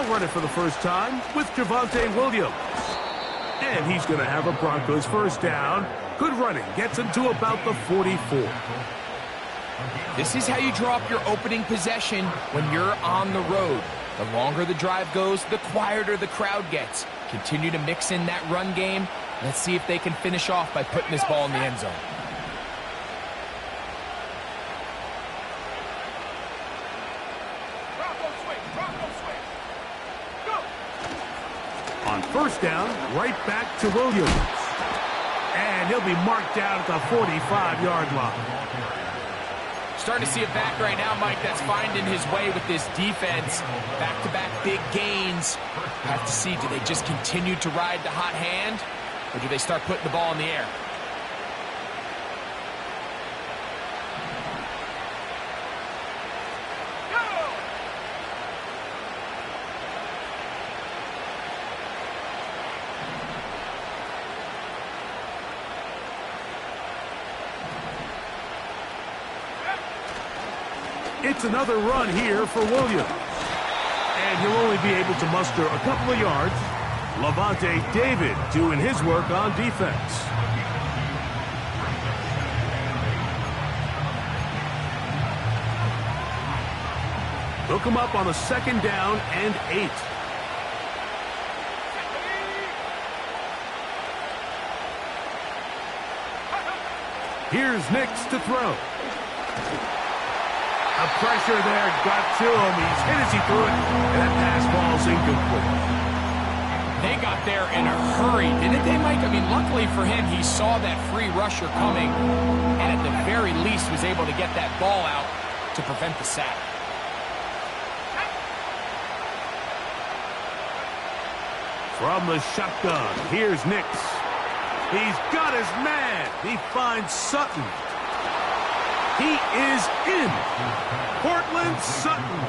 They'll run it for the first time with Javonte Williams. And he's going to have a Broncos first down. Good running. Gets him to about the 44. This is how you draw up your opening possession when you're on the road. The longer the drive goes, the quieter the crowd gets. Continue to mix in that run game. Let's see if they can finish off by putting this ball in the end zone. On first down, right back to Williams. And he'll be marked down at the 45-yard line. Starting to see a back right now, Mike, that's finding his way with this defense. Back-to-back big gains. Have to see, do they just continue to ride the hot hand, or do they start putting the ball in the air? It's another run here for Williams. And he'll only be able to muster a couple of yards. Levante David doing his work on defense. Hook him up on a second down and 8. Here's Nix to throw. The pressure there got to him. He's hit as he threw it, and that pass ball's incomplete. They got there in a hurry, didn't they, Mike? I mean, luckily for him, he saw that free rusher coming, and at the very least was able to get that ball out to prevent the sack. From the shotgun, here's Nix. He's got his man. He finds Sutton. He is in. Cortland Sutton.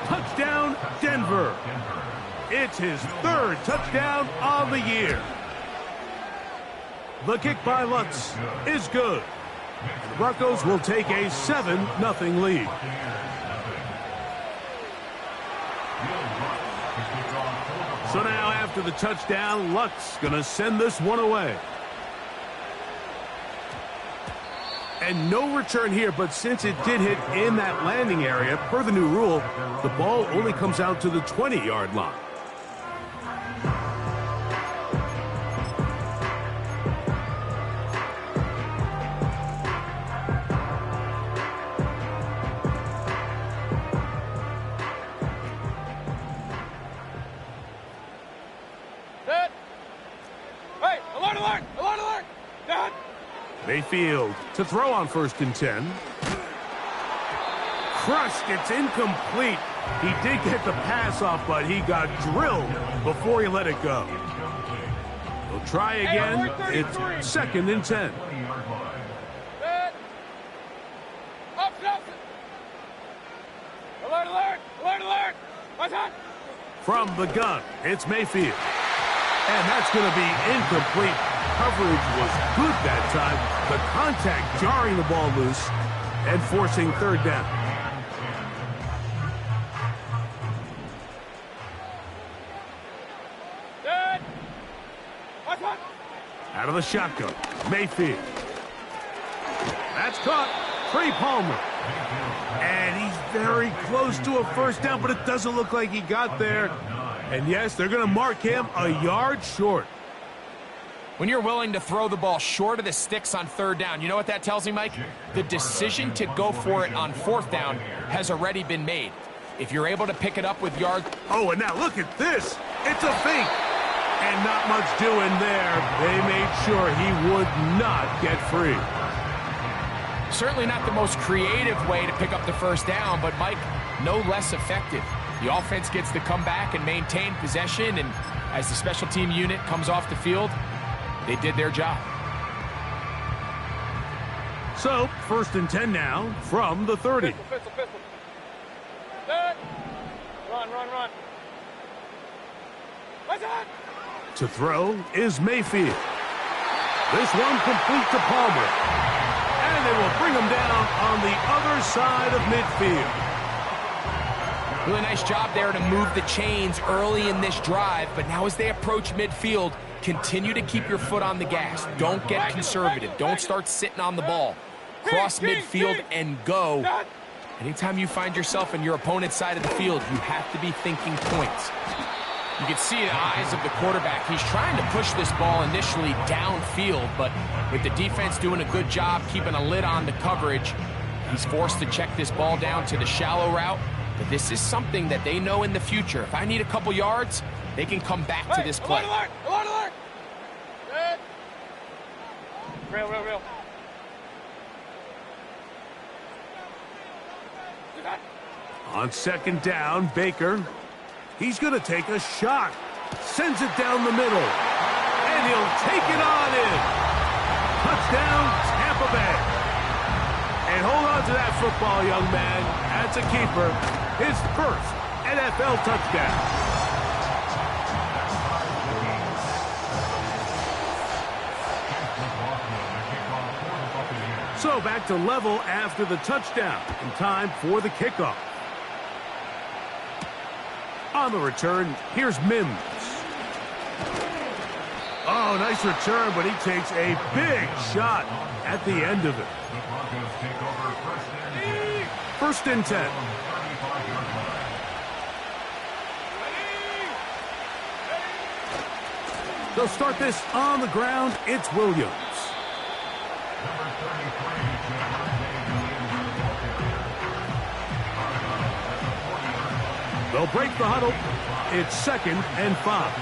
Touchdown, Denver. It's his 3rd touchdown of the year. The kick by Lutz is good. The Broncos will take a 7-0 lead. So now after the touchdown, Lutz going to send this one away. And no return here, but since it did hit in that landing area, per the new rule, the ball only comes out to the 20-yard line. Dad! Hey, alert, alert! Alert, alert! Dad! Mayfield to throw on 1st and 10. Crushed, it's incomplete. He did get the pass off, but he got drilled before he let it go. He'll try again. It's 2nd and 10. Dad! Up, up! Alert, alert! Alert, alert! What's that? From the gun, it's Mayfield. And that's going to be incomplete. Coverage was good that time. The contact jarring the ball loose and forcing 3rd down. Dad! What's that? Out of the shotgun, Mayfield. That's caught. Trey Palmer. And he's very close to a 1st down, but it doesn't look like he got there. And yes, they're going to mark him a yard short. When you're willing to throw the ball short of the sticks on 3rd down, you know what that tells me, Mike? The decision to go for it on 4th down has already been made. If you're able to pick it up with yards... Oh, and now look at this. It's a fake. And not much doing there. They made sure he would not get free. Certainly not the most creative way to pick up the 1st down, but, Mike, no less effective. The offense gets to come back and maintain possession, and as the special team unit comes off the field, they did their job. So, 1st and 10 now from the 30. Pistol. Dad! Run, run, run. What's that? To throw is Mayfield. This one complete to Palmer. And they will bring him down on the other side of midfield. Really nice job there to move the chains early in this drive, but now as they approach midfield, continue to keep your foot on the gas. Don't get conservative. Don't start sitting on the ball. Cross midfield and go. Anytime you find yourself in your opponent's side of the field, you have to be thinking points. You can see in the eyes of the quarterback, he's trying to push this ball initially downfield, but with the defense doing a good job keeping a lid on the coverage, he's forced to check this ball down to the shallow route. But this is something that they know in the future. If I need a couple yards, they can come back to this play. Alert, alert, alert, alert. Real, real, real. On second down, Baker. He's going to take a shot. Sends it down the middle. And he'll take it on in. Touchdown, Tampa Bay. And hold on to that football, young man. That's a keeper. His first NFL touchdown. So back to level after the touchdown. In time for the kickoff. On the return, here's Mims. Oh, nice return, but he takes a big shot at the end of it. First and 10. They'll start this on the ground. It's Williams. They'll break the huddle. It's 2nd and 5.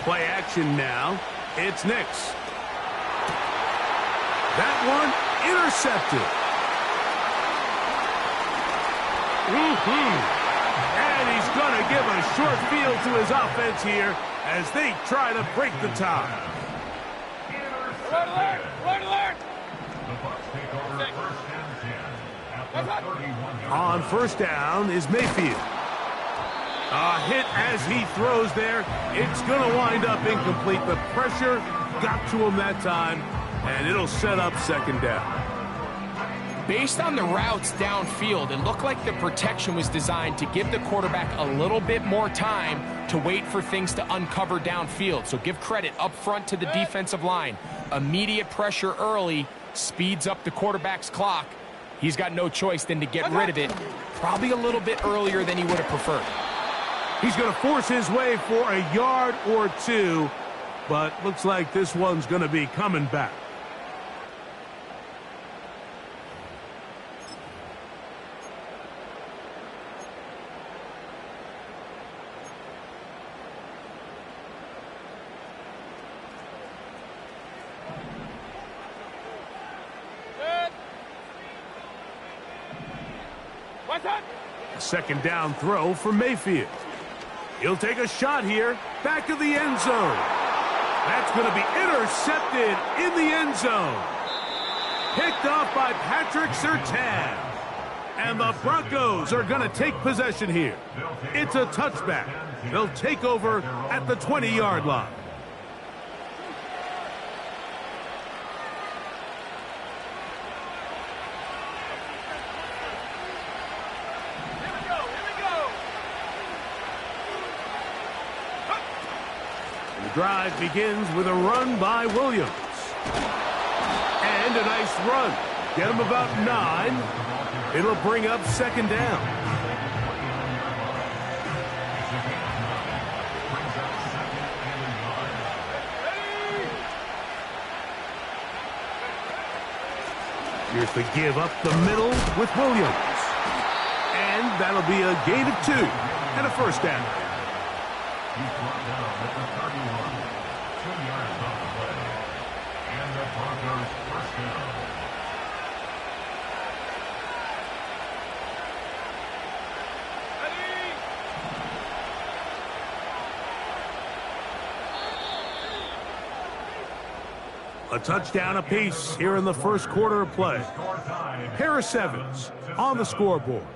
Play action now. It's Nix. That one intercepted. And he's going to give a short field to his offense here as they try to break the tie. Alert, alert, alert, alert. On first down is Mayfield. A hit as he throws there. It's going to wind up incomplete. The pressure got to him that time, and it'll set up 2nd down. Based on the routes downfield, it looked like the protection was designed to give the quarterback a little bit more time to wait for things to uncover downfield. So give credit up front to the defensive line. Immediate pressure early speeds up the quarterback's clock. He's got no choice than to get rid of it, probably a little bit earlier than he would have preferred. He's going to force his way for a yard or two, but looks like this one's going to be coming back. Second down throw for Mayfield. He'll take a shot here, back of the end zone. That's going to be intercepted in the end zone. Picked off by Patrick Surtain. And the Broncos are going to take possession here. It's a touchback. They'll take over at the 20-yard line. Drive begins with a run by Williams. And a nice run. Get him about 9. It'll bring up 2nd down. Here's the give up the middle with Williams. And that'll be a gain of 2 and a first down. He's brought down at the 31, 2 yards on the play, and the Broncos first down. A touchdown apiece here in the first quarter of play. Pair of 7s on the scoreboard.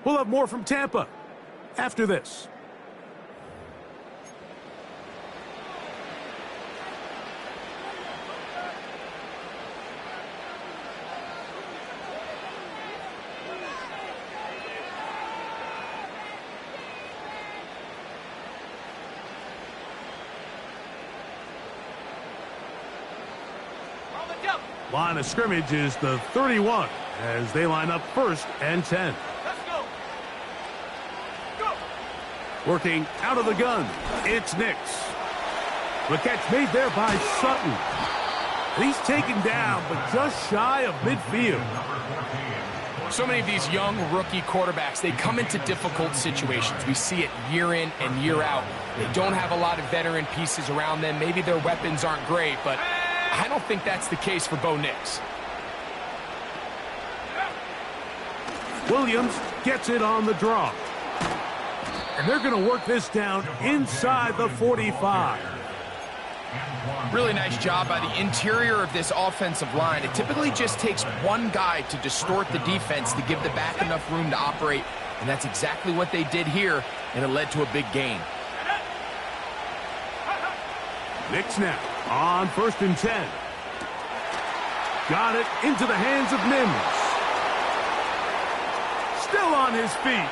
We'll have more from Tampa after this. Line of scrimmage is the 31 as they line up 1st and 10. Let's go. Go. Working out of the gun, it's Nix. The catch made there by Sutton. He's taken down, but just shy of midfield. So many of these young rookie quarterbacks, they come into difficult situations. We see it year in and year out. They don't have a lot of veteran pieces around them. Maybe their weapons aren't great, but I don't think that's the case for Bo Nix. Williams gets it on the draw. And they're going to work this down inside the 45. Really nice job by the interior of this offensive line. It typically just takes one guy to distort the defense to give the back enough room to operate, and that's exactly what they did here, and it led to a big gain. Nix now on 1st and 10. Got it into the hands of Mims. Still on his feet.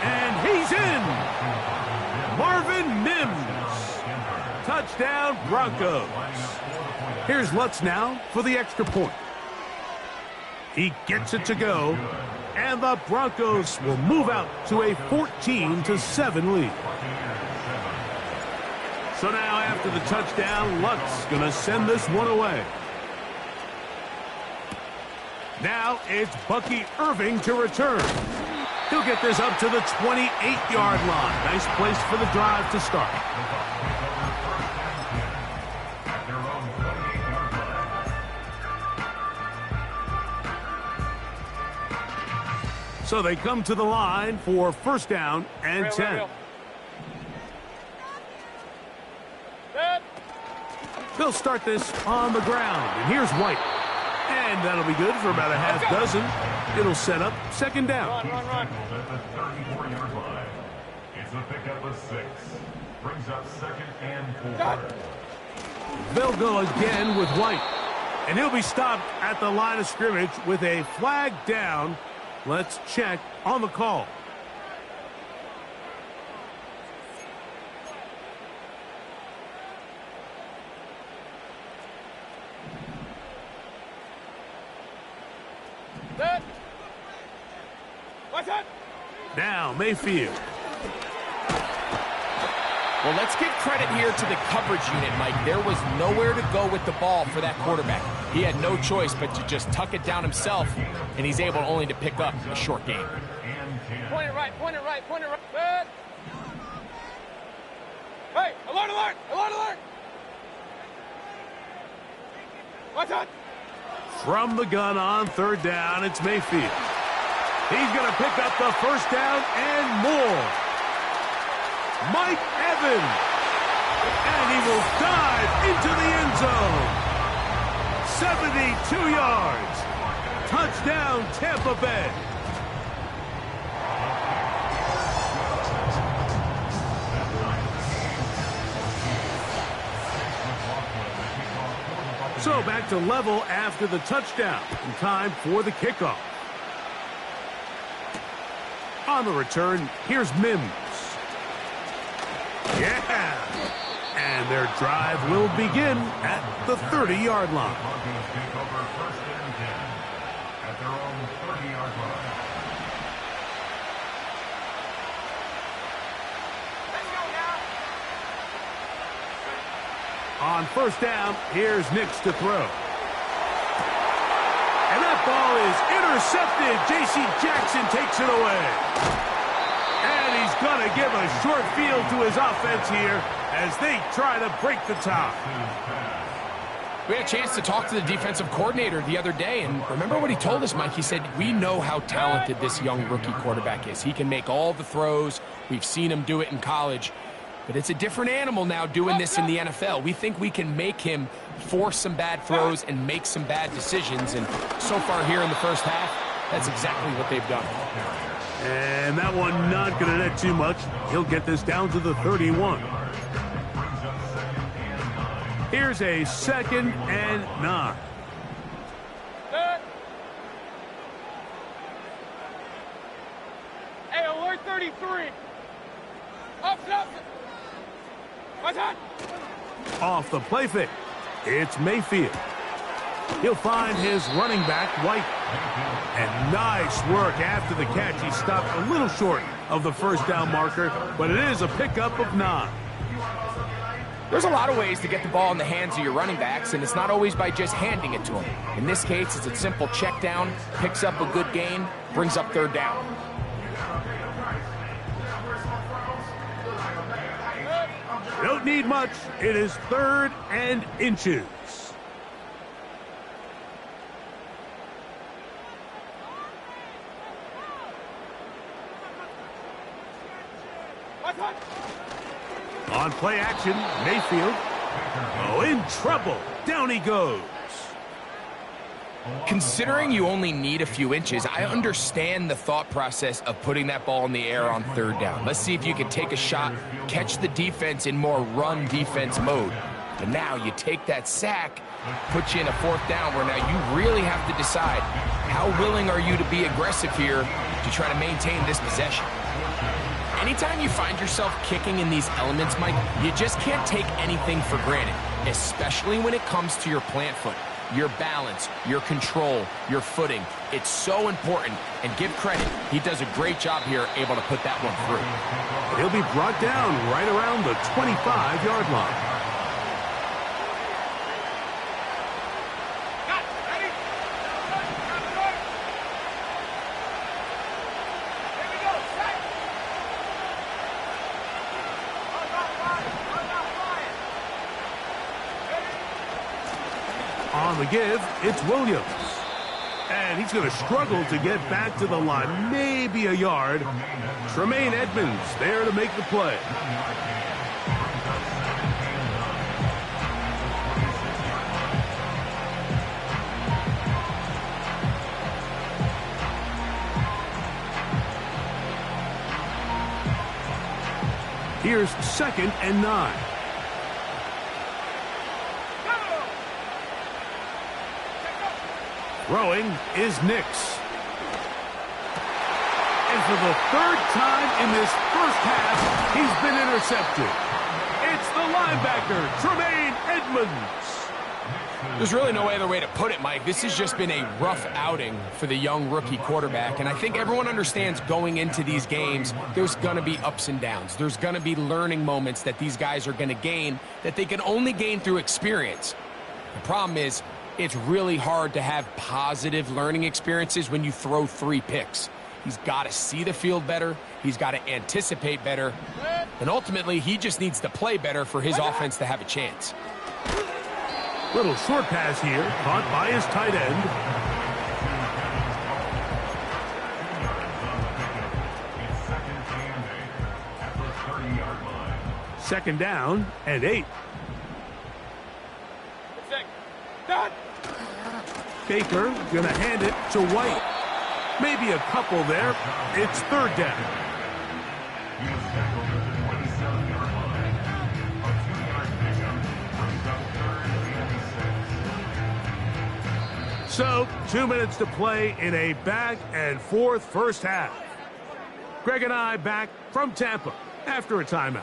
And he's in. Marvin Mims. Touchdown, Broncos. Here's Lutz now for the extra point. He gets it to go. And the Broncos will move out to a 14-7 lead. So now after the touchdown, Lutz going to send this one away. Now it's Bucky Irving to return. He'll get this up to the 28-yard line. Nice place for the drive to start. So they come to the line for 1st down and 10. They'll start this on the ground. And here's White. And that'll be good for about a half dozen. It'll set up 2nd down. Run. At the 34-yard line. It's a pickup of 6. Brings up 2nd and 4. They'll go again with White. And he'll be stopped at the line of scrimmage with a flag down. Let's check on the call. Now Mayfield. Well, let's give credit here to the coverage unit, Mike. There was nowhere to go with the ball for that quarterback. He had no choice but to just tuck it down himself, and he's able only to pick up a short gain. Point it right. Good. Hey, alert. Watch out. From the gun on 3rd down, it's Mayfield. He's going to pick up the 1st down and more. Mike Evans. And he will dive into the end zone. 72 yards. Touchdown, Tampa Bay. So back to level after the touchdown. In time for the kickoff. On the return, here's Mims. Yeah! And their drive will begin at the 30-yard line. At their own 30-yard line. Let's go now. On 1st down, here's Nix to throw. And that ball is intercepted. J.C. Jackson takes it away. And he's going to give a short field to his offense here as they try to break the tie. We had a chance to talk to the defensive coordinator the other day, and remember what he told us, Mike? He said, we know how talented this young rookie quarterback is. He can make all the throws. We've seen him do it in college. But it's a different animal now doing this in the NFL. We think we can make him force some bad throws and make some bad decisions. And so far here in the 1st half, That's exactly what they've done. And that one not going to net too much. He'll get this down to the 31. Here's a 2nd and 9. Hey, alert 33. Up. What's that? Off the play fake, it's Mayfield. He'll find his running back, White. And nice work after the catch. He stopped a little short of the first down marker, but it is a pickup of 9. There's a lot of ways to get the ball in the hands of your running backs, and it's not always by just handing it to them. In this case, it's a simple check down, picks up a good gain, brings up 3rd down. Don't need much. It is 3rd and inches. On play action, Mayfield. Oh, in trouble. Down he goes. Considering you only need a few inches, I understand the thought process of putting that ball in the air on 3rd down. Let's see if you can take a shot, catch the defense in more run defense mode. But now you take that sack, put you in a 4th down where now you really have to decide how willing are you to be aggressive here to try to maintain this possession. Anytime you find yourself kicking in these elements, Mike, you just can't take anything for granted, especially when it comes to your plant foot. Your balance, your control, your footing. It's so important, and give credit. He does a great job here able to put that one through. He'll be brought down right around the 25-yard line. On the give, it's Williams. And he's going to struggle to get back to the line, maybe a yard. Tremaine Edmonds there to make the play. Here's 2nd and 9. Throwing is Nix. And for the 3rd time in this first half, he's been intercepted. It's the linebacker, Tremaine Edmonds. There's really no other way to put it, Mike. This has just been a rough outing for the young rookie quarterback, and I think everyone understands going into these games, there's going to be ups and downs. There's going to be learning moments that these guys are going to gain that they can only gain through experience. The problem is, it's really hard to have positive learning experiences when you throw 3 picks. He's got to see the field better. He's got to anticipate better. And ultimately, he just needs to play better for his offense to have a chance. Little short pass here, caught by his tight end. Second down and 8. Baker going to hand it to White. Maybe a couple there. It's 3rd down. So, 2 minutes to play in a back-and-forth first half. Greg and I back from Tampa after a timeout.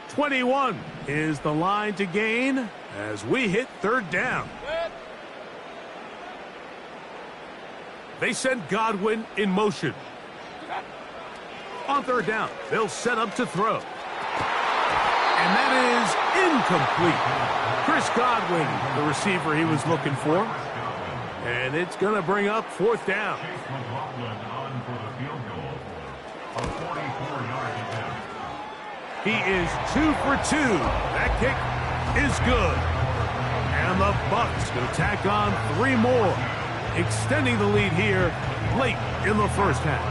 21 is the line to gain as we hit 3rd down. They send Godwin in motion. On 3rd down, they'll set up to throw. And that is incomplete. Chris Godwin, the receiver he was looking for. And it's going to bring up 4th down. He is 2 for 2. That kick is good. And the Bucs will tack on 3 more, extending the lead here late in the first half.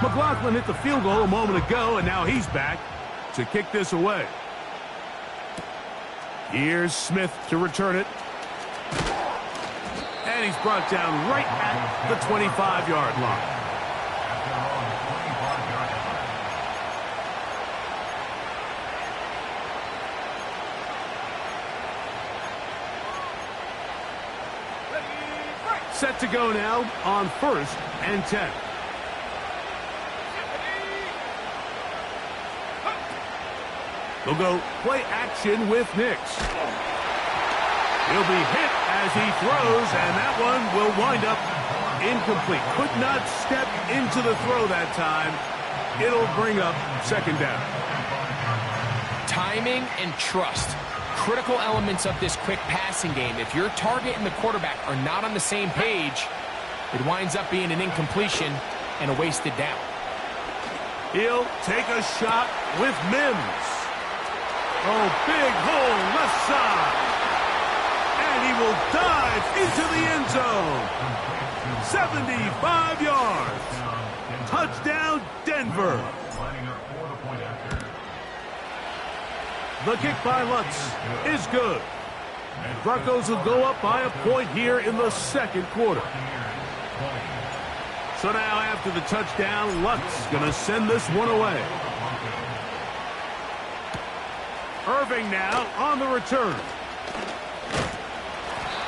McLaughlin hit the field goal a moment ago, and now he's back to kick this away. Here's Smith to return it. And he's brought down right at the 25-yard line. Set to go now on 1st and 10. We'll go play action with Nix. He'll be hit as he throws, and that one will wind up incomplete. Could not step into the throw that time. It'll bring up 2nd down. Timing and trust. Critical elements of this quick passing game. If your target and the quarterback are not on the same page, it winds up being an incompletion and a wasted down. He'll take a shot with Mims. Oh, big hole left side. And he will dive into the end zone. 75 yards. Touchdown, Denver. The kick by Lutz is good. Broncos will go up by a point here in the 2nd quarter. So now after the touchdown, Lutz going to send this one away. Irving now on the return.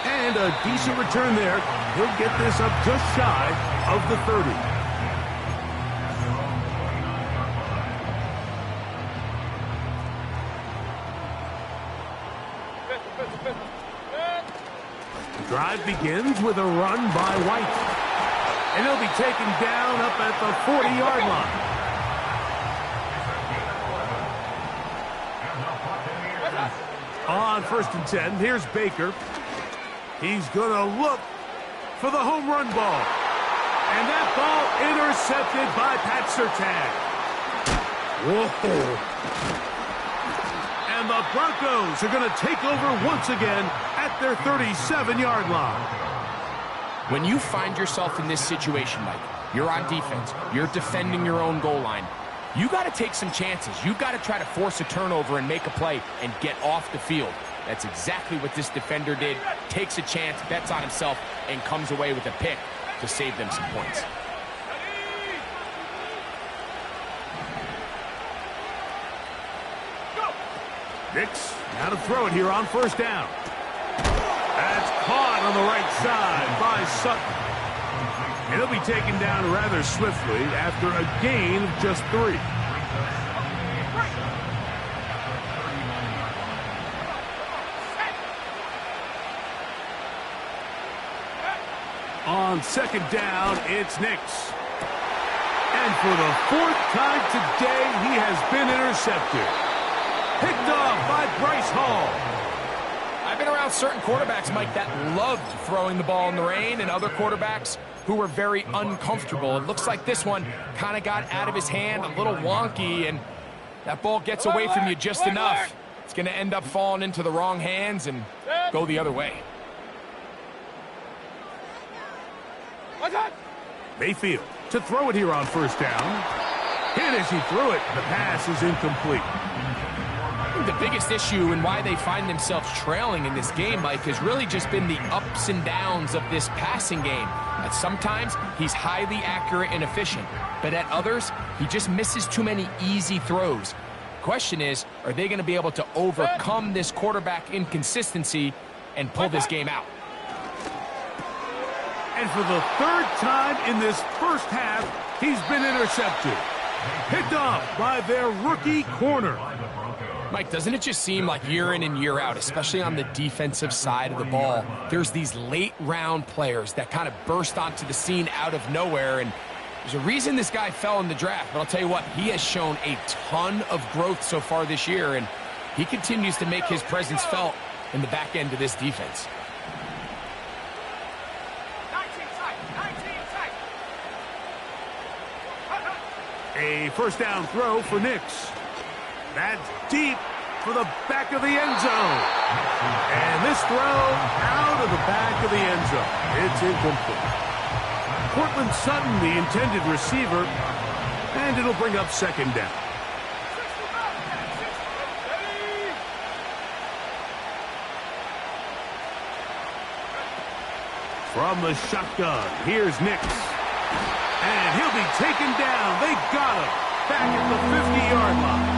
And a decent return there. He'll get this up just shy of the 30. The drive begins with a run by White. And he'll be taken down up at the 40-yard line. On 1st and 10, here's Baker. He's going to look for the home run ball. And that ball intercepted by Pat Surtain. Whoa. And the Broncos are going to take over once again at their 37-yard line. When you find yourself in this situation, Mike, you're on defense, you're defending your own goal line, you got to take some chances. You got to try to force a turnover and make a play and get off the field. That's exactly what this defender did. Takes a chance, bets on himself, and comes away with a pick to save them some points. Nix now to throw it here on 1st down. That's caught on the right side by Sutton. And he'll be taken down rather swiftly after a gain of just 3. On 2nd down, it's Nix. And for the 4th time today, he has been intercepted. Picked off by Bryce Hall. I've been around certain quarterbacks, Mike, that loved throwing the ball in the rain, and other quarterbacks who were very uncomfortable. It looks like this one kind of got out of his hand, a little wonky, and that ball gets away from you just enough. It's going to end up falling into the wrong hands and go the other way. Mayfield to throw it here on 1st down. Hit as he threw it. The pass is incomplete. The biggest issue and why they find themselves trailing in this game, Mike, has really just been the ups and downs of this passing game. At sometimes, he's highly accurate and efficient, but at others, he just misses too many easy throws. Question is, are they going to be able to overcome this quarterback inconsistency and pull this game out? And for the 3rd time in this 1st half, he's been intercepted. Picked off by their rookie corner. Mike, doesn't it just seem like year in and year out, especially on the defensive side of the ball, there's these late-round players that kind of burst onto the scene out of nowhere, and there's a reason this guy fell in the draft, but I'll tell you what, he has shown a ton of growth so far this year, and he continues to make his presence felt in the back end of this defense. A 1st down throw for Nix. That's deep for the back of the end zone. And this throw out of the back of the end zone. It's incomplete. Cortland Sutton, the intended receiver, and it'll bring up 2nd down. From the shotgun, here's Nix. And he'll be taken down. They got him back at the 50-yard line.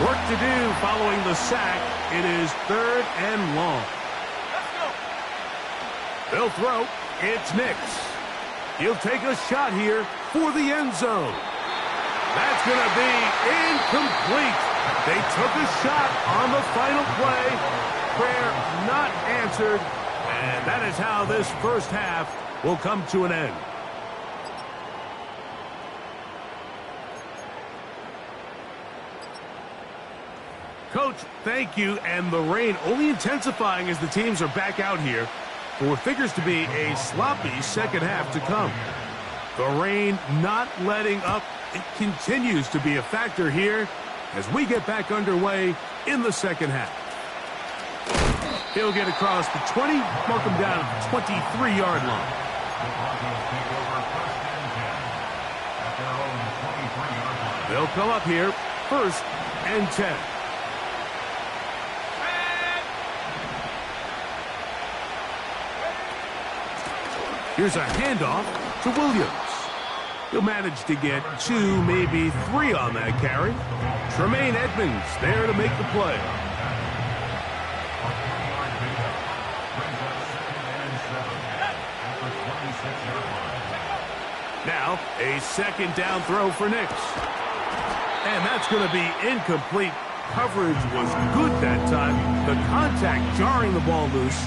Work to do following the sack. It is 3rd and long. They'll throw. It's Nix. He'll take a shot here for the end zone. That's going to be incomplete. They took a shot on the final play. Prayer not answered. And that is how this first half will come to an end. Coach, thank you. And the rain only intensifying as the teams are back out here for what figures to be a sloppy second half to come. The rain not letting up. It continues to be a factor here as we get back underway in the second half. He'll get across the 20, mark him down at the 23-yard line. They'll come up here, 1st and 10. Here's a handoff to Williams. He'll manage to get 2, maybe 3 on that carry. Tremaine Edmonds there to make the play. Now, a 2nd down throw for Nix. And that's going to be incomplete. Coverage was good that time. The contact jarring the ball loose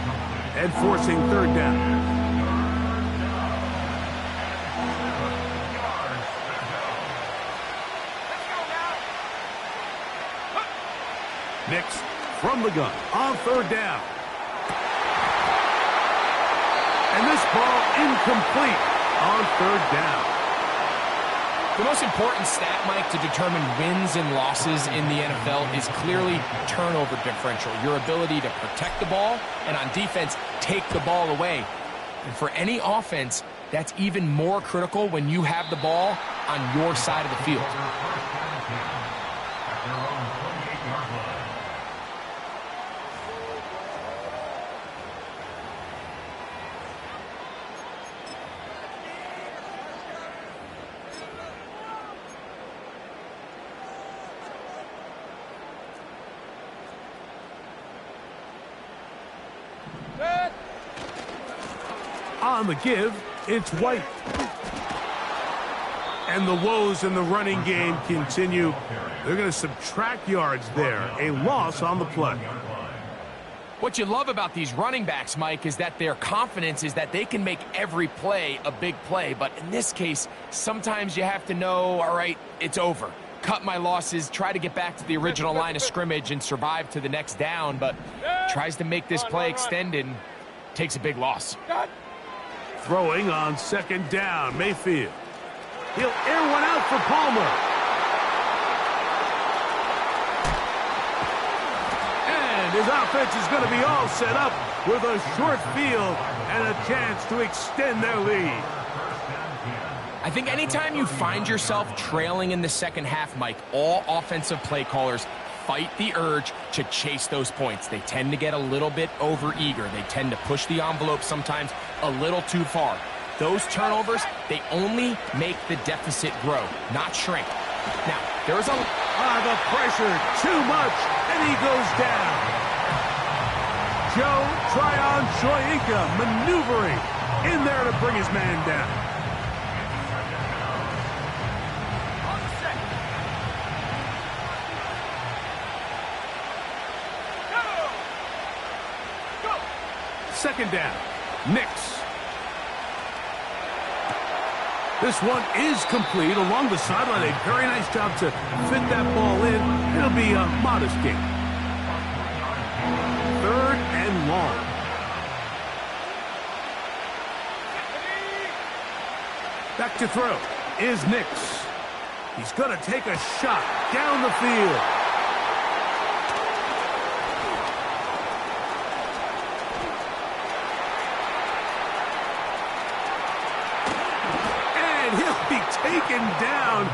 and forcing 3rd down. Nix from the gun on 3rd down. And this ball incomplete on 3rd down. The most important stat, Mike, to determine wins and losses in the NFL is clearly turnover differential, your ability to protect the ball and on defense take the ball away. And for any offense, that's even more critical when you have the ball on your side of the field. On the give, it's White. And the woes in the running game continue. They're going to subtract yards there. A loss on the play. What you love about these running backs, Mike, is that their confidence is that they can make every play a big play. But in this case, sometimes you have to know, all right, it's over. Cut my losses, try to get back to the original line of scrimmage and survive to the next down, but tries to make this play extended and takes a big loss. Throwing on 2nd down, Mayfield. He'll air one out for Palmer. And his offense is going to be all set up with a short field and a chance to extend their lead. I think anytime you find yourself trailing in the second half, Mike, all offensive play callers fight the urge to chase those points. They tend to get a little bit overeager. They tend to push the envelope sometimes a little too far. Those turnovers, they only make the deficit grow, not shrink. Now, there's a... the pressure, too much, and he goes down. Joe Tryon-Shoyinka maneuvering in there to bring his man down. Second down, Nix. This one is complete along the sideline. A very nice job to fit that ball in. It'll be a modest gain. 3rd and long. Back to throw is Nix. He's going to take a shot down the field. Taken down.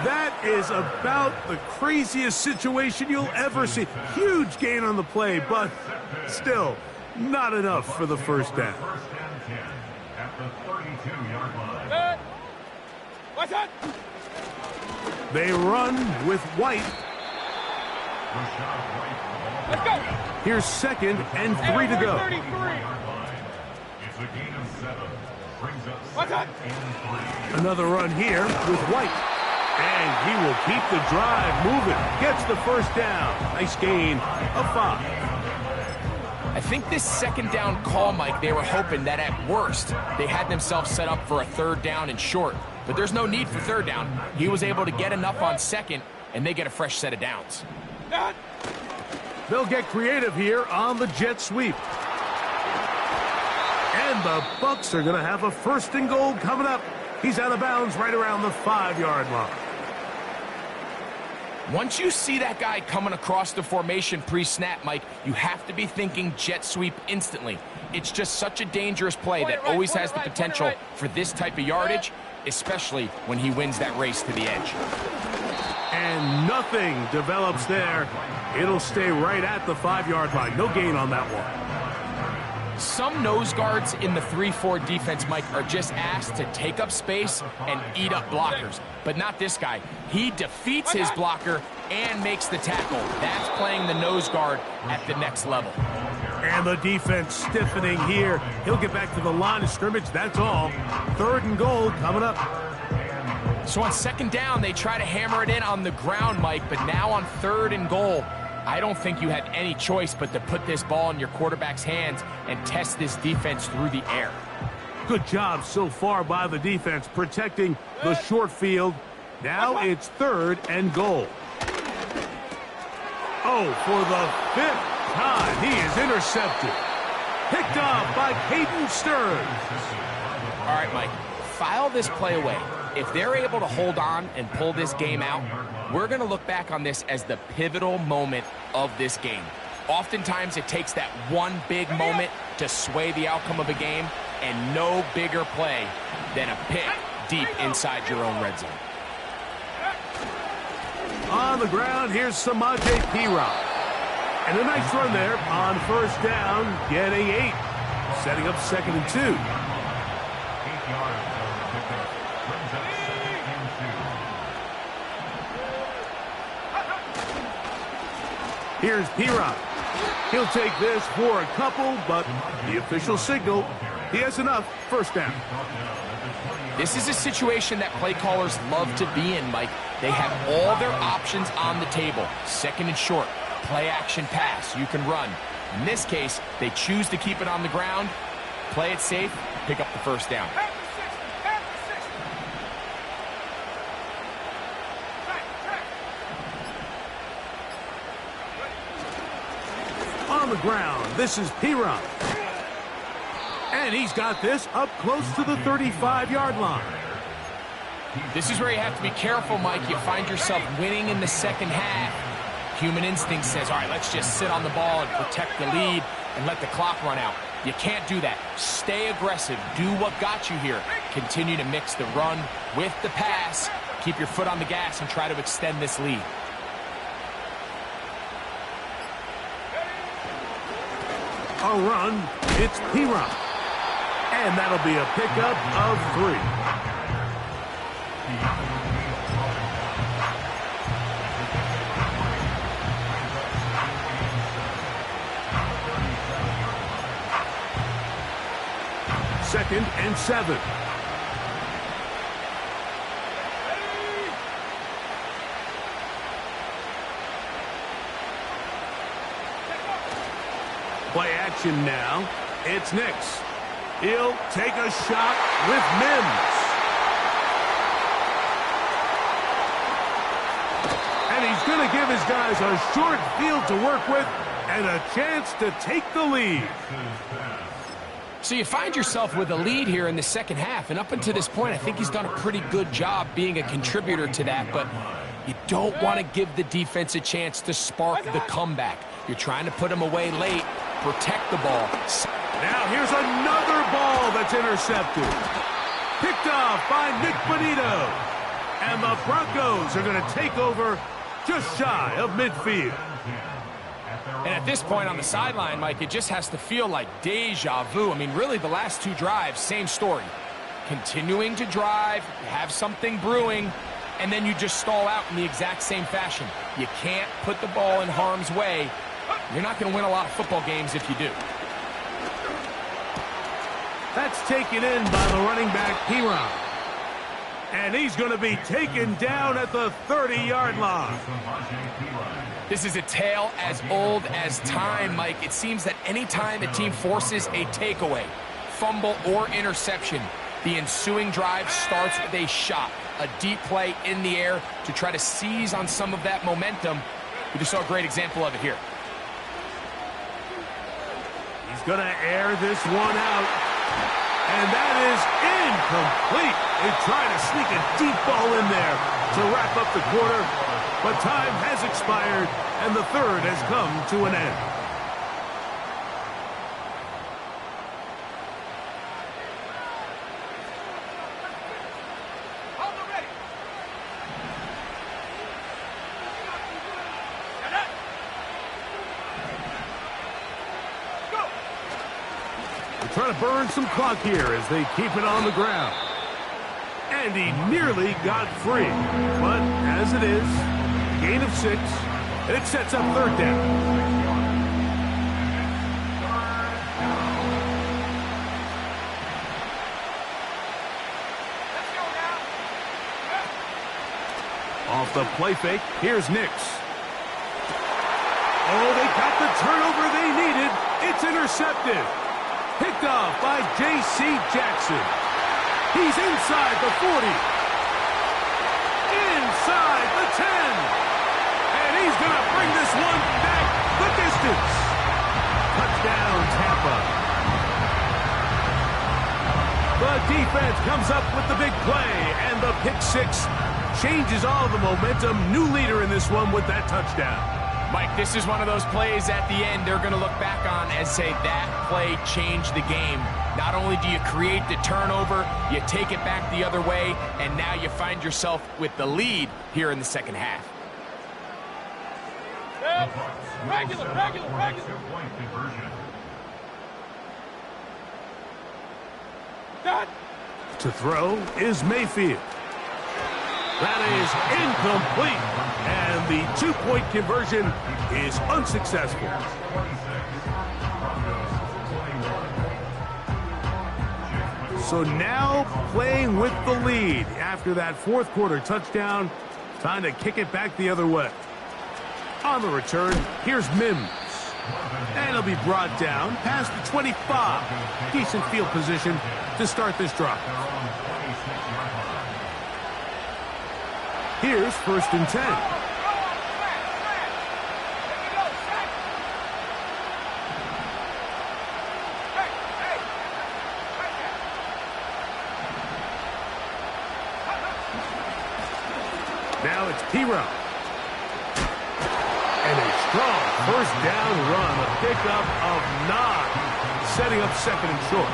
That is about the craziest situation you'll ever see. Huge gain on the play, but still, Not enough for the first down. First and 10 at the 32-yard line. Good. What's that? They run with White. Rashad White. Let's go. Here's second and 3 to go. 33. It's a gain of 7. Brings up What's that? second and 3. Another run here with White. And he will keep the drive moving. Gets the first down. Nice gain of 5. I think this second down call, Mike, they were hoping that at worst they had themselves set up for a third down and short. But there's no need for third down. He was able to get enough on second, and they get a fresh set of downs. They'll get creative here on the jet sweep. And the Bucks are going to have a first and goal coming up. He's out of bounds right around the 5-yard line. Once you see that guy coming across the formation pre-snap, Mike, you have to be thinking jet sweep instantly. It's just such a dangerous play that always has the potential for this type of yardage, especially when he wins that race to the edge. And nothing develops there. It'll stay right at the 5-yard line. No gain on that one. Some nose guards in the 3-4 defense, Mike, are just asked to take up space and eat up blockers. But not this guy. He defeats his blocker and makes the tackle. That's playing the nose guard at the next level. And the defense stiffening here. He'll get back to the line of scrimmage. That's all. 3rd and goal coming up. So on second down, they try to hammer it in on the ground, Mike. But now on 3rd and goal, I don't think you have any choice but to put this ball in your quarterback's hands and test this defense through the air. Good job so far by the defense protecting the short field. Now it's 3rd and goal. Oh, for the 5th time, he is intercepted. Picked off by Caden Stearns. All right, Mike, file this play away. If they're able to hold on and pull this game out, we're going to look back on this as the pivotal moment of this game. Oftentimes, it takes that one big moment to sway the outcome of a game, and no bigger play than a pick deep inside your own red zone. On the ground, here's Samaje Perine. And a nice run there on first down, getting 8. Setting up 2nd and 2. 8 yards for the pickup. Brings up 2nd and 2. Here's Perine. He'll take this for a couple, but the official signal, he has enough. First down. This is a situation that play callers love to be in, Mike. They have all their options on the table. 2nd and short, play action pass, you can run. In this case, they choose to keep it on the ground, play it safe, pick up the first down. On the ground, this is Perine. And he's got this up close to the 35-yard line. This is where you have to be careful, Mike. You find yourself winning in the second half. Human instinct says, all right, let's just sit on the ball and protect the lead and let the clock run out. You can't do that. Stay aggressive. Do what got you here. Continue to mix the run with the pass. Keep your foot on the gas and try to extend this lead. A run, it's Perine. And that'll be a pickup of 3. Second and 7. Play action now. It's Nix. He'll take a shot with Mims. And he's going to give his guys a short field to work with and a chance to take the lead. So you find yourself with a lead here in the second half, and up until this point, I think he's done a pretty good job being a contributor to that, but you don't want to give the defense a chance to spark the comeback. You're trying to put them away late, protect the ball. Now here's another ball that's intercepted. Picked off by Nick Bonito. And the Broncos are going to take over just shy of midfield. And at this point on the sideline, Mike, it just has to feel like deja vu. I mean, really, the last two drives, same story. Continuing to drive, you have something brewing, and then you just stall out in the exact same fashion. You can't put the ball in harm's way. You're not going to win a lot of football games if you do. That's taken in by the running back, Piron. And he's going to be taken down at the 30-yard line. This is a tale as old as time, Mike. It seems that any time a team forces a takeaway, fumble, or interception, the ensuing drive starts with a shot, a deep play in the air to try to seize on some of that momentum. We just saw a great example of it here. He's going to air this one out. And that is incomplete. They try to sneak a deep ball in there to wrap up the quarter. But time has expired, and the third has come to an end. Trying to burn some clock here as they keep it on the ground. And he nearly got free. But as it is, gain of 6, and it sets up third down. Off the play fake, here's Nix. Oh, they got the turnover they needed. It's intercepted. Picked off by J.C. Jackson. He's inside the 40. Inside the 10. And he's going to bring this one back the distance. Touchdown, Tampa. The defense comes up with the big play, and the pick six changes all the momentum. New leader in this one with that touchdown. Mike, this is one of those plays at the end they're going to look back on and say that play changed the game. Not only do you create the turnover, you take it back the other way, and now you find yourself with the lead here in the second half. Regular. To throw is Mayfield. That is incomplete, and the two-point conversion is unsuccessful. So now playing with the lead after that fourth quarter touchdown, time to kick it back the other way. On the return, here's Mims. And he'll be brought down past the 25. Decent field position to start this drive. Here's 1st and 10. Now it's Piron. And a strong first down run, a pickup of 9, setting up 2nd and short.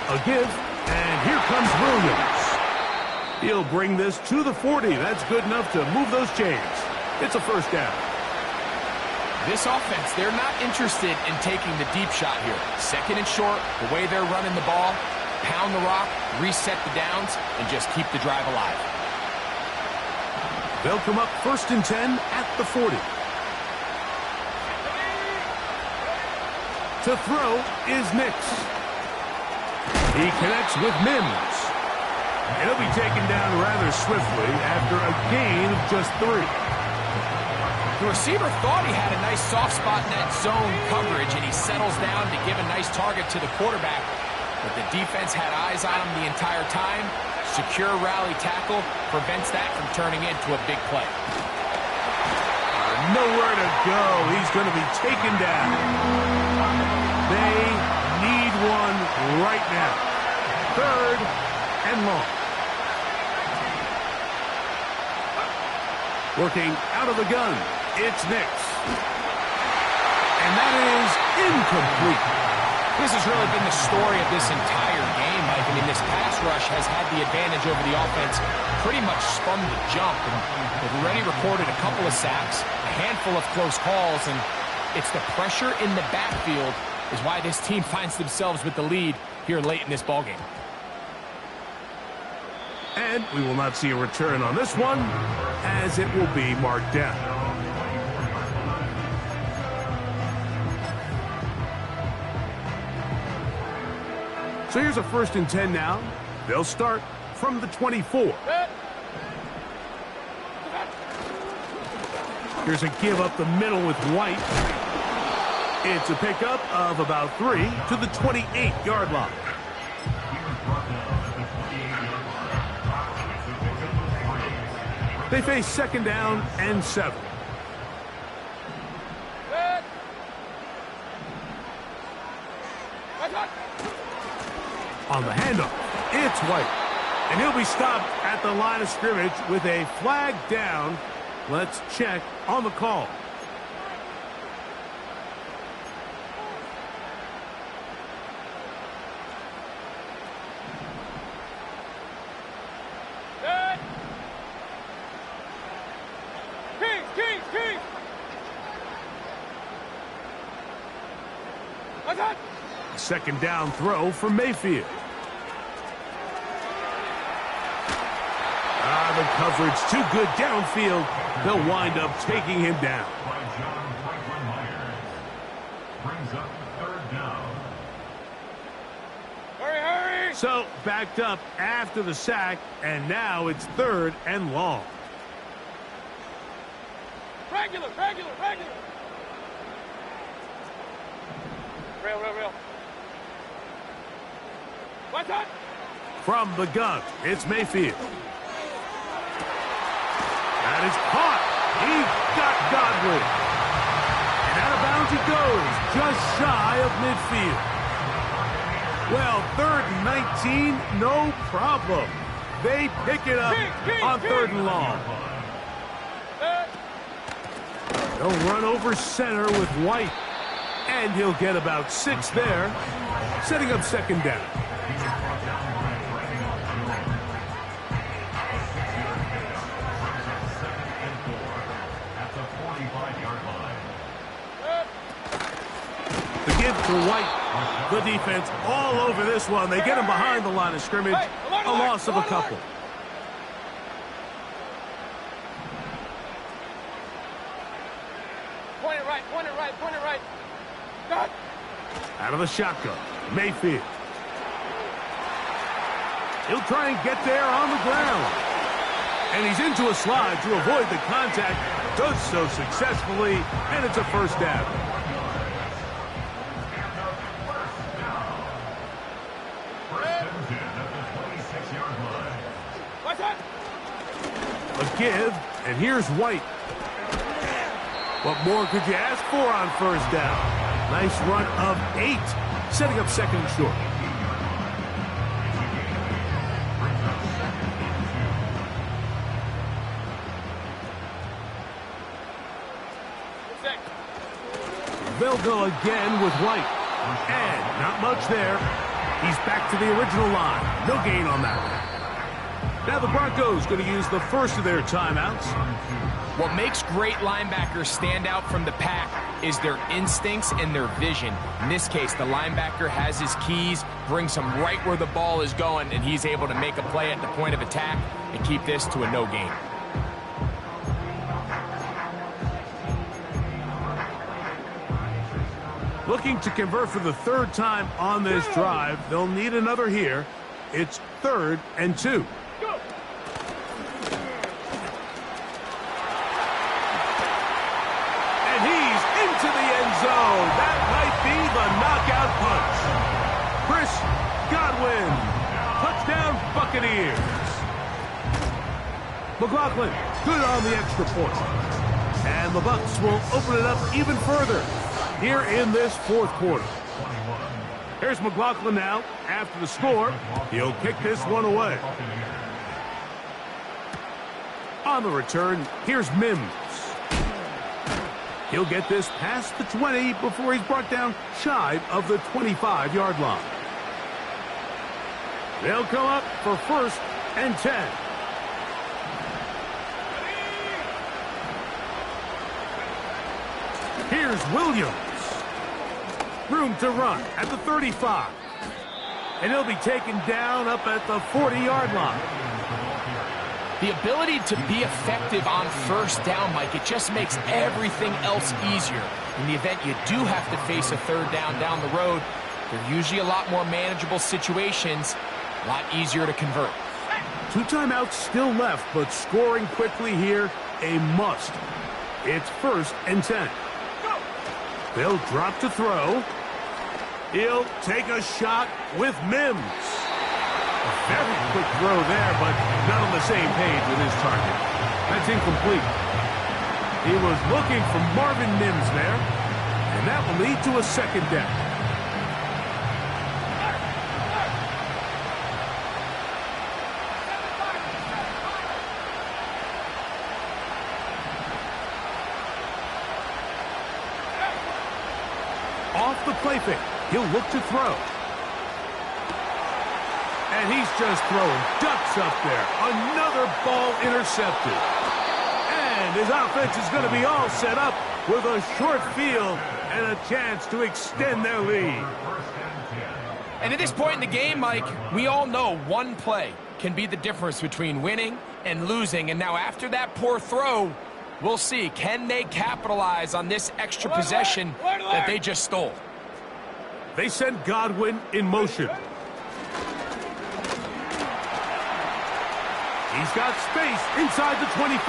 A give, and here comes Williams. He'll bring this to the 40. That's good enough to move those chains. It's a first down. This offense, they're not interested in taking the deep shot here. 2nd and short, the way they're running the ball, pound the rock, reset the downs, and just keep the drive alive. They'll come up 1st and 10 at the 40. To throw is Nix. He connects with Mims. And he'll be taken down rather swiftly after a gain of just 3. The receiver thought he had a nice soft spot in that zone coverage, and he settles down to give a nice target to the quarterback. But the defense had eyes on him the entire time. Secure rally tackle prevents that from turning into a big play. Nowhere to go. He's going to be taken down. They need one right now. 3rd and long. Working out of the gun. It's Nix. And that is incomplete. This has really been the story of this entire game, mean, this pass rush has had the advantage over the offense pretty much from the jump. And they've already recorded a couple of sacks, a handful of close calls, and it's the pressure in the backfield is why this team finds themselves with the lead here late in this ballgame. And we will not see a return on this one, as it will be marked down. So here's a 1st and 10 now. They'll start from the 24. Here's a give up the middle with White. It's a pickup of about 3 to the 28-yard line. They face 2nd down and 7. On the handoff, it's White. And he'll be stopped at the line of scrimmage with a flag down. Let's check on the call. Second down throw for Mayfield. The coverage too good downfield. They'll wind up taking him down. Brings up 3rd down. Hurry! So backed up after the sack, and now it's 3rd and long. Regular. Real. What's that? From the gun, it's Mayfield. That is caught. He got Godwin. And out of bounds he goes, just shy of midfield. Well, 3rd and 19, no problem. They pick it up on 3rd and long. They'll run over center with White. And he'll get about 6 there, setting up 2nd down. The give to White. The defense all over this one. They get him behind the line of scrimmage. A loss of a couple. Point it right. God. Out of the shotgun, Mayfield. He'll try and get there on the ground. And he's into a slide to avoid the contact. Does so successfully, and it's a 1st down. A give, and here's White. What more could you ask for on 1st down? Nice run of 8, setting up 2nd and short. They'll go again with White. And not much there. He's back to the original line. No gain on that one. Now the Broncos going to use the first of their timeouts. What makes great linebackers stand out from the pack is their instincts and their vision. In this case, the linebacker has his keys, brings him right where the ball is going, and he's able to make a play at the point of attack and keep this to a no gain. Looking to convert for the 3rd time on this drive. They'll need another here. It's 3rd and 2. And he's into the end zone. That might be the knockout punch. Chris Godwin. Touchdown Buccaneers. McLaughlin good on the extra point. And the Bucs will open it up even further here in this 4th quarter. Here's McLaughlin now. After the score, he'll kick this one away. On the return, here's Mims. He'll get this past the 20 before he's brought down shy of the 25-yard line. They'll come up for 1st and 10. Here's Williams. Room to run at the 35. And he'll be taken down up at the 40-yard line. The ability to be effective on 1st down, Mike, it just makes everything else easier. In the event you do have to face a 3rd down the road, they're usually a lot more manageable situations, a lot easier to convert. 2 timeouts still left, but scoring quickly here, a must. It's 1st and 10. They'll drop to throw. He'll take a shot with Mims. A very quick throw there, but not on the same page with his target. That's incomplete. He was looking for Marvin Mims there, and that will lead to a 2nd down. Off the play fake, he'll look to throw. And he's just throwing ducks up there. Another ball intercepted. And his offense is going to be all set up with a short field and a chance to extend their lead. And at this point in the game, Mike, we all know one play can be the difference between winning and losing. And now after that poor throw, we'll see, can they capitalize on this extra possession that they just stole? They send Godwin in motion. He's got space inside the 25.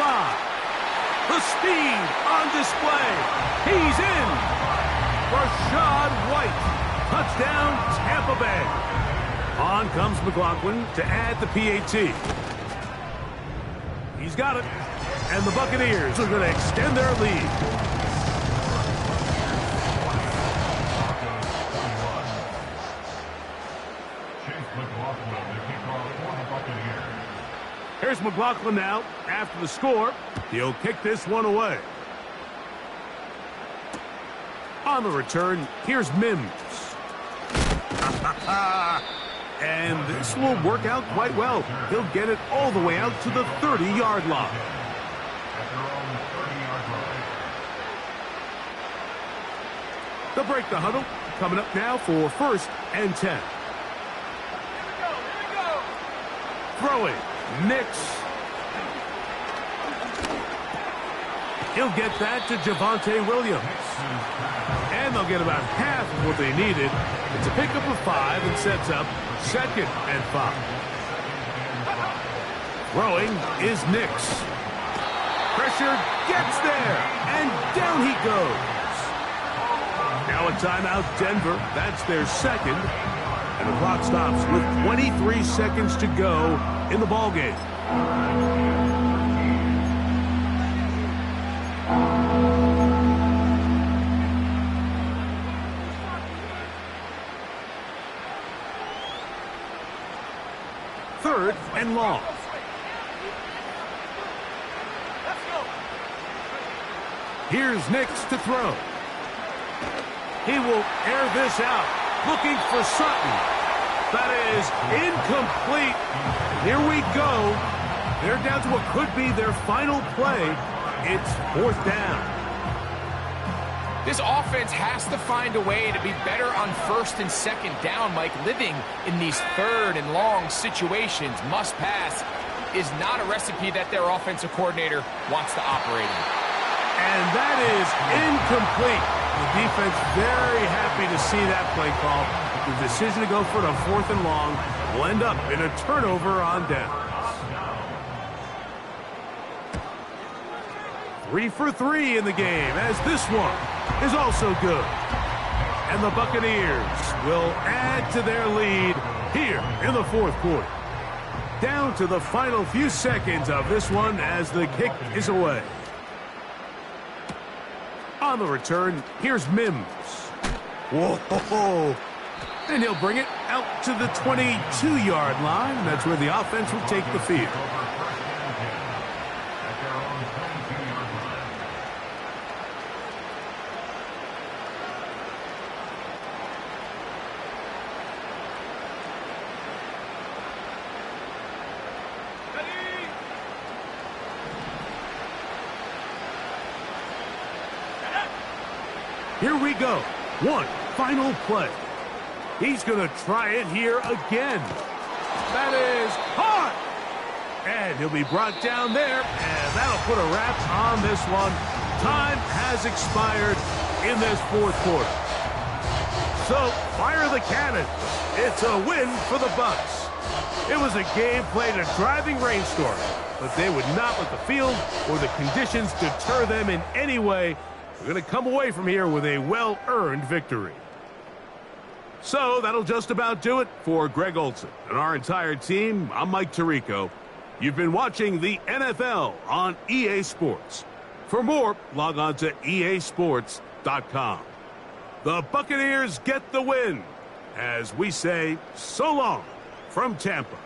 The speed on display. He's in. Rashad White. Touchdown, Tampa Bay. On comes McLaughlin to add the PAT. He's got it. And the Buccaneers are going to extend their lead. Here's McLaughlin now after the score. He'll kick this one away. On the return, here's Mims. And this will work out quite well. He'll get it all the way out to the 30-yard line. They'll break the huddle. Coming up now for 1st and 10. Throwing. Nix. He'll get that to Javonte Williams. And they'll get about half of what they needed. It's a pickup of 5 and sets up 2nd and 5. Throwing is Nix. Pressure gets there. And down he goes. Now a timeout, Denver. That's their 2nd. And the clock stops with 23 seconds to go in the ballgame. Third and long. Here's Nix to throw. He will air this out, looking for Sutton. That is incomplete. Here we go. They're down to what could be their final play. It's 4th down. This offense has to find a way to be better on 1st and 2nd down, Mike. Living in these 3rd and long situations, must pass, is not a recipe that their offensive coordinator wants to operate in. And that is incomplete. The defense very happy to see that play call. The decision to go for the 4th and long will end up in a turnover on downs. 3 for 3 in the game, as this one is also good. And the Buccaneers will add to their lead here in the 4th quarter. Down to the final few seconds of this one as the kick is away. On the return, here's Mims. Whoa! And he'll bring it out to the 22-yard line. That's where the offense will take the field. Here we go. One final play. He's going to try it here again. That is caught. And he'll be brought down there, and that'll put a wrap on this one. Time has expired in this fourth quarter. So, fire the cannon. It's a win for the Bucks. It was a game played in a driving rainstorm, but they would not let the field or the conditions deter them in any way. We're going to come away from here with a well-earned victory. So, that'll just about do it for Greg Olson and our entire team. I'm Mike Tirico. You've been watching the NFL on EA Sports. For more, log on to easports.com. The Buccaneers get the win as we say so long from Tampa.